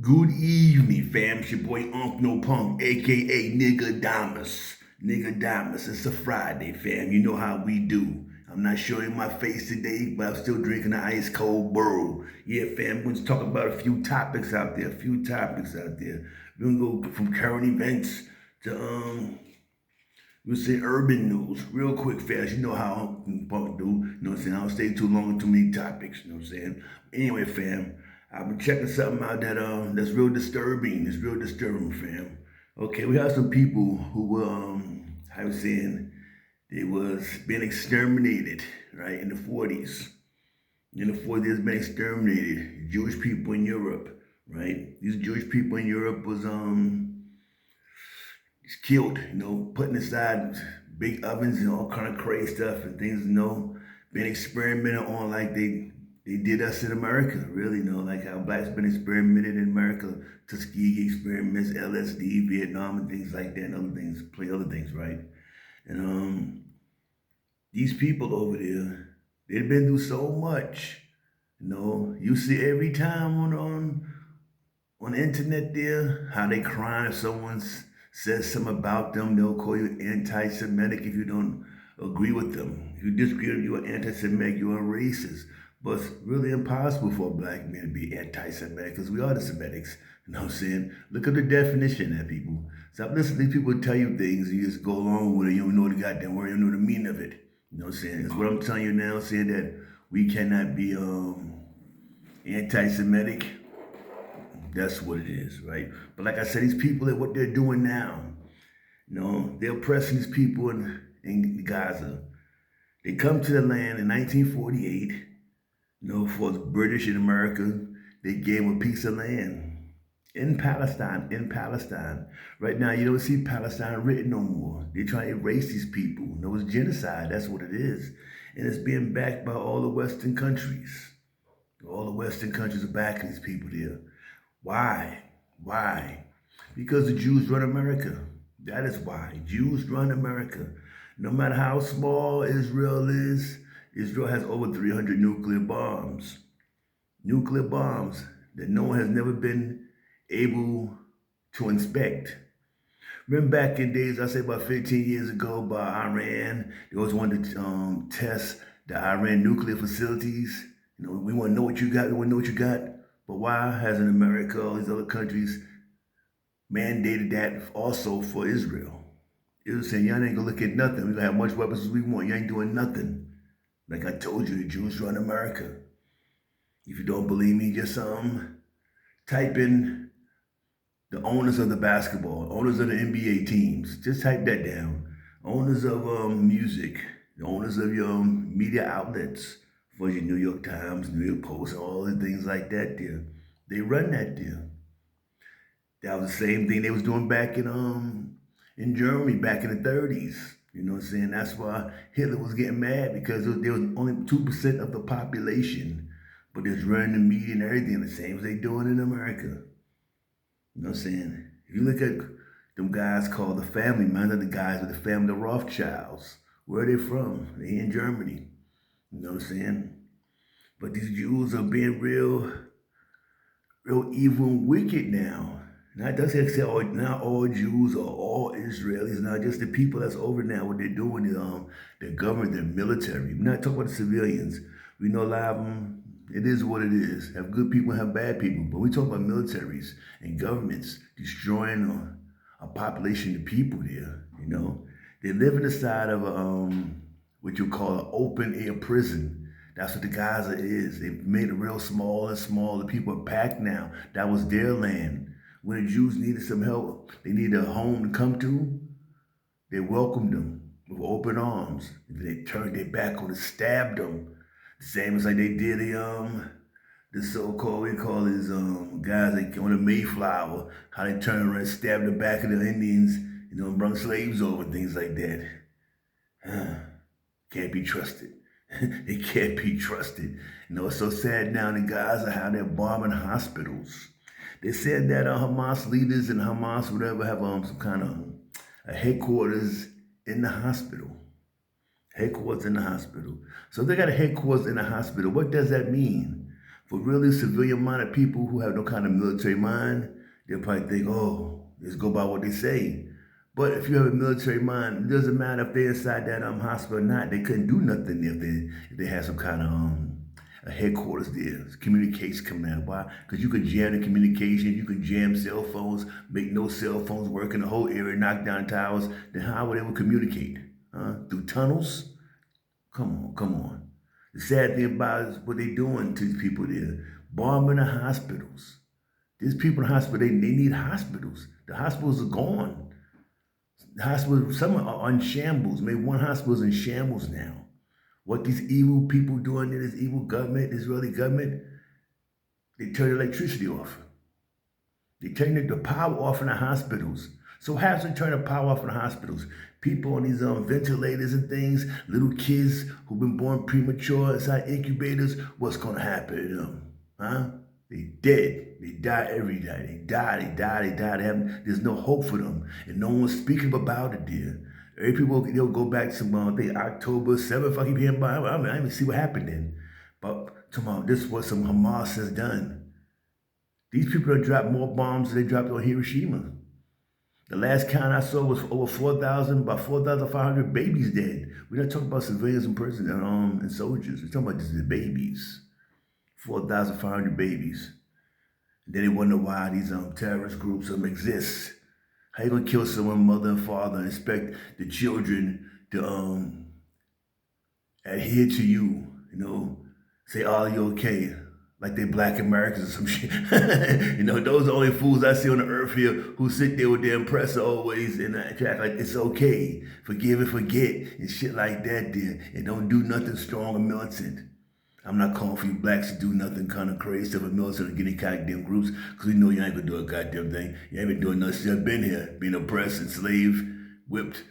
Good evening, fam. It's your boy Unc No Punk, aka Nigga Damas. Nigga Damas. It's a Friday, fam. You know how we do. I'm not showing my face today, but I'm still drinking the ice cold brew. Yeah, fam. We're going to talk about a few topics out there. We're gonna go from current events to we'll say urban news, real quick, fast. You know how Punk do. You know what I'm saying? I don't stay too long on too many topics. You know what I'm saying? Anyway, fam, I've been checking something out that's real disturbing. It's real disturbing, fam. Okay, we have some people who were I was saying they was being exterminated, right, in the 40s. In the 40s, been exterminated. Jewish people in Europe, right? These Jewish people in Europe was he's killed, putting aside big ovens and all kind of crazy stuff and things, being experimented on like they did us in America, really, like how blacks been experimented in America, Tuskegee experiments, LSD, Vietnam, and things like that, and other things, play other things, right? And these people over there, they've been through so much. You see every time on the internet there, how they cry if someone says something about them. They'll call you anti-Semitic if you don't agree with them. If you disagree with them, you're anti-Semitic, you're a racist. But it's really impossible for a black man to be anti-Semitic because we are the Semitics. You know what I'm saying? Look at the definition of that, people. Stop listening to these people tell you things and you just go along with it. You don't know the goddamn word, you don't know the meaning of it. You know what I'm saying? It's what I'm telling you now, saying that we cannot be anti-Semitic. That's what it is, right? But like I said, these people and what they're doing now, they're oppressing these people in Gaza. They come to the land in 1948, for the British in America. They gave them a piece of land in Palestine, Right now, you don't see Palestine written no more. They're trying to erase these people. It's genocide. That's what it is. And it's being backed by all the Western countries. All the Western countries are backing these people there. Why? Why? Because the Jews run America. That is why. Jews run America. No matter how small Israel is, Israel has over 300 nuclear bombs. Nuclear bombs that no one has never been able to inspect. Remember back in days, I say about 15 years ago, by Iran, they always wanted to test the Iran nuclear facilities. We want to know what you got. We want to know what you got. But why hasn't America, all these other countries, mandated that also for Israel? Israel saying, y'all ain't gonna look at nothing. We're gonna have much weapons as we want. You ain't doing nothing. Like I told you, the Jews run America. If you don't believe me, just type in the owners of the basketball, owners of the NBA teams. Just type that down. Owners of music, the owners of your media outlets, for your New York Times, New York Post, all the things like that there. They run that there. That was the same thing they was doing back in Germany back in the 30s. You know what I'm saying? That's why Hitler was getting mad because there was only 2% of the population, but they was running the media and everything the same as they doing in America. You know what I'm saying? If you look at them guys called the family man, the guys with the family, the Rothschilds. Where are they from? They in Germany. You know what I'm saying? But these Jews are being real evil and wicked now. Not just say not all Jews or all Israelis, not just the people that's over now. What they're doing is the government, the military. We're not talking about the civilians. We know a lot of them. It is what it is. Have good people, have bad people. But we talk about militaries and governments destroying a population of people there. They live in the side of what you call an open air prison. That's what the Gaza is. They made it real small and small. The people are packed now. That was their land. When the Jews needed some help, they needed a home to come to, they welcomed them with open arms. And they turned their back on it, stabbed them. The same as like they did the so-called, we call these guys like on the Mayflower, how they turned around and stabbed the back of the Indians, and brought slaves over, things like that. Can't be trusted. They can't be trusted. It's so sad now in Gaza how they're bombing hospitals. They said that Hamas leaders and Hamas, whatever, have some kind of a headquarters in the hospital. Headquarters in the hospital. So if they got a headquarters in the hospital, what does that mean? For really civilian-minded people who have no kind of military mind, they'll probably think, oh, just go by what they say. But if you have a military mind, it doesn't matter if they're inside that hospital or not. They couldn't do nothing if they had some kind of a headquarters there, communication command. Why? Because you could jam the communication, you could jam cell phones, make no cell phones work in the whole area, knock down towers. Then how would they able to communicate? Through tunnels? Come on, come on. The sad thing about it is what they doing to these people there, bombing the hospitals. These people in the hospital, they need hospitals. The hospitals are gone. The hospitals, some are in shambles. Maybe one hospital is in shambles now. What these evil people doing in this evil government, Israeli government, they turn the electricity off. They turn the power off in the hospitals. So how does it turn the power off in the hospitals? People on these ventilators and things, little kids who've been born premature inside incubators, what's going to happen to them? They dead. They die every day. They die. There's no hope for them. And no one's speaking about it there. Every people, they'll go back to, I think, October 7th. I keep hearing about it. I didn't even see what happened then. But tomorrow, this is what some Hamas has done. These people have dropped more bombs than they dropped on Hiroshima. The last count I saw was over 4,000, about 4,500 babies dead. We're not talking about civilians and prisoners and soldiers. We're talking about just the babies. 4,500 babies. And then they wonder why these terrorist groups exist. How you gonna kill someone's mother and father and expect the children to adhere to you? You know, say, "Oh, you okay?" Like they Black Americans or some shit. You know, those are the only fools I see on the earth here who sit there with their impressor always and act like it's okay, forgive and forget and shit like that there, and don't do nothing strong or militant. I'm not calling for you blacks to do nothing kind of crazy stuff with military or getting goddamn groups, because we know you ain't gonna do a goddamn thing. You ain't been doing nothing. You have been here, being oppressed, enslaved, whipped,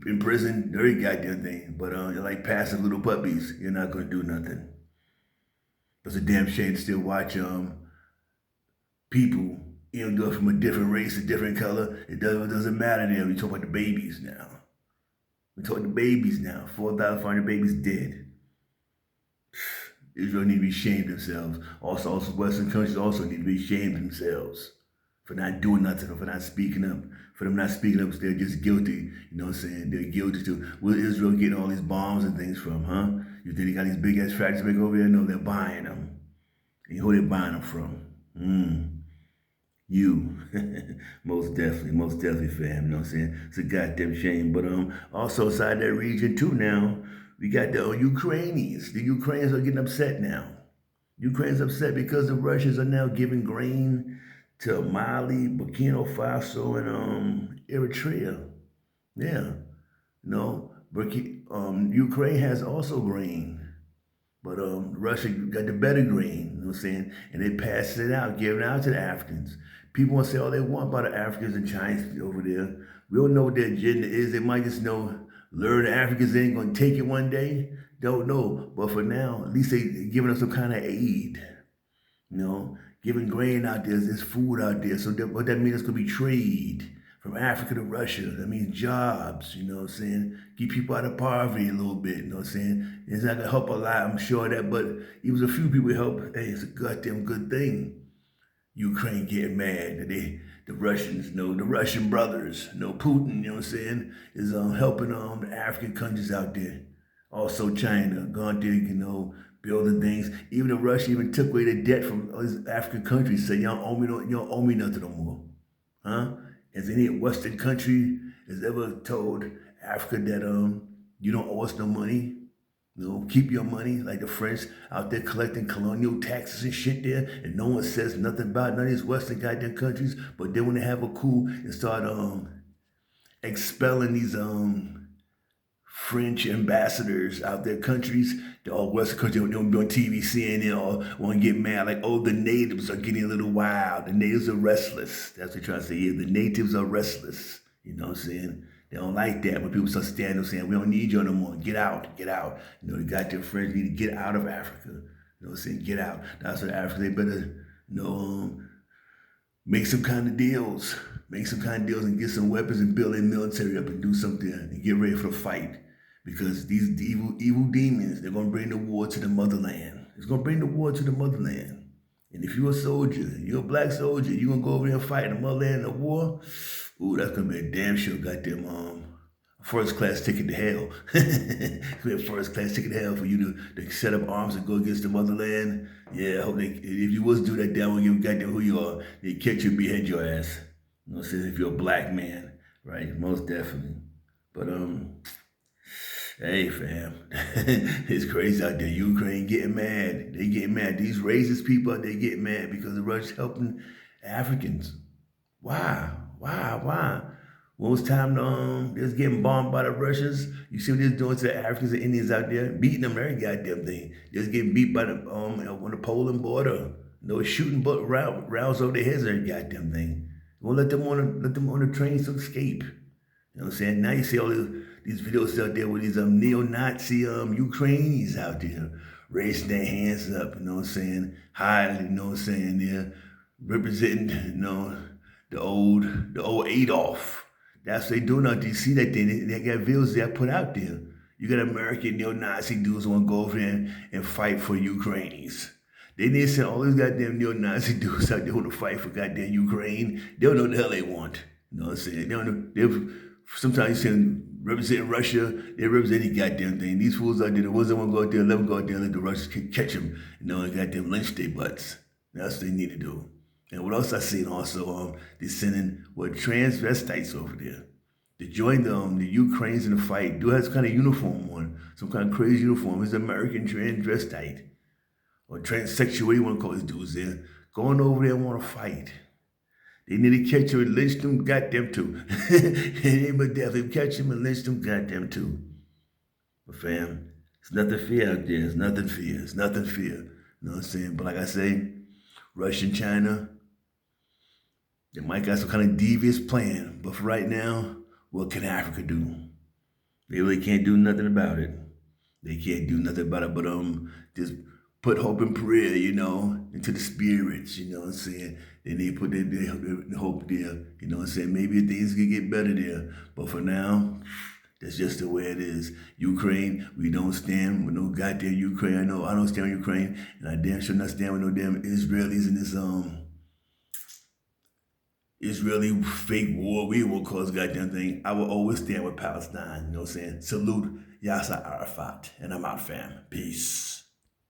in prison, every goddamn thing. But you're like passive little puppies. You're not gonna do nothing. It's a damn shame to still watch people, do it from a different race, a different color. It doesn't matter to them. We talk about the babies now. 4,500 babies dead. Israel need to be ashamed themselves. Also, Western countries also need to be ashamed themselves for not doing nothing or for not speaking up. For them not speaking up, they're just guilty. You know what I'm saying? They're guilty too. Where Israel getting all these bombs and things from, huh? You think they got these big ass factories back over there? No, they're buying them. And who they buying them from? You. most definitely, fam. You know what I'm saying? It's a goddamn shame. But also inside that region too now, we got the Ukrainians. The Ukrainians are getting upset now. Ukraine's upset because the Russians are now giving grain to Mali, Burkina Faso, and Eritrea. Yeah. No, Ukraine has also grain. But Russia got the better grain, you know what I'm saying? And they passed it out, giving it out to the Africans. People want to say all they want about the Africans and Chinese over there. We don't know what their agenda is. They might just learn the Africans ain't going to take it one day. Don't know. But for now, at least they giving us some kind of aid. Giving grain out there, there's food out there. So what that means is going to be trade from Africa to Russia. That means jobs, you know what I'm saying? Keep people out of poverty a little bit, you know what I'm saying? It's not going to help a lot, I'm sure of that, but even a few people help. Hey, it's a goddamn good thing. Ukraine getting mad that the Russians, the Russian brothers, Putin, you know what I'm saying, is helping the African countries out there. Also China, gone there, building things. Even the Russia even took away the debt from these African countries, say, you don't owe me nothing no more. Huh? Has any Western country has ever told Africa that you don't owe us no money? Keep your money, like the French out there collecting colonial taxes and shit there, and no one says nothing about none of these Western goddamn countries. But then when they have a coup and start expelling these French ambassadors out their countries, the all Western countries don't be on TV, CNN, or want to get mad like, oh, the natives are getting a little wild. The natives are restless. That's what they're trying to say here. The natives are restless. You know what I'm saying? They don't like that when people start standing up saying, we don't need you no more. Get out, get out. The goddamn French need to get out of Africa. You know what I'm saying? Get out. That's what Africa, they better, make some kind of deals. Make some kind of deals and get some weapons and build their military up and do something and get ready for the fight. Because these evil demons, they're going to bring the war to the motherland. It's going to bring the war to the motherland. And if you're a soldier, you're a black soldier, you gonna go over there and fight in the motherland in the war, ooh, that's gonna be a damn sure goddamn first class ticket to hell. It's gonna be a first class ticket to hell for you to set up arms and go against the motherland. Yeah, I hope they, if you was to do that, they don't give a goddamn who you are. They catch you and behead your ass. You know what I'm saying? If you're a black man, right? Most definitely. But hey fam, it's crazy out there. Ukraine getting mad. They getting mad. These racist people out there getting mad because the Russians helping Africans. Why? Why? When it was time to they was getting bombed by the Russians, you see what they're doing to the Africans and Indians out there, beating them every goddamn thing. They was getting beat by the on the Poland border. They was shooting rounds over their heads every goddamn thing. Won't let them on the trains to escape. You know what I'm saying? Now you see all these videos out there with these neo-Nazi Ukrainians out there raising their hands up, you know what I'm saying? High, you know what I'm saying? They're representing, you know, the old Adolf. That's what they doing out there. You see that they got videos that put out there. You got American neo-Nazi dudes want to go over there and fight for Ukrainians. They need to send all these goddamn neo-Nazi dudes out there want to fight for goddamn Ukraine. They don't know what the hell they want. You know what I'm saying? They don't know. Sometimes you see representing Russia, they represent any goddamn thing. These fools out there, the ones that want to go out there, let them go out there and let the Russians catch them, you know, and goddamn lynch their butts. That's what they need to do. And what else I seen also, they're sending transvestites over there to join the Ukrainians in the fight. Do have some kind of uniform on, some kind of crazy uniform. It's American transvestite or transsexual, you want to call these dudes there, going over there and want to fight. They need to catch him and lynch them, goddamn too. They but definitely catch him and lynch them, goddamn too. But fam, it's nothing fear out there. It's nothing fear. It's nothing fear. You know what I'm saying? But like I say, Russia and China, they might got some kind of devious plan. But for right now, what can Africa do? They really can't do nothing about it. They can't do nothing about it but just put hope and prayer, you know, into the spirits, you know what I'm saying? Then they put their hope there, you know what I'm saying? Maybe things can get better there. But for now, that's just the way it is. Ukraine, we don't stand with no goddamn Ukraine. I know I don't stand with Ukraine, and I damn sure not stand with no damn Israelis in this Israeli fake war we will cause goddamn thing. I will always stand with Palestine, you know what I'm saying? Salute Yasser Arafat, and I'm out, fam. Peace.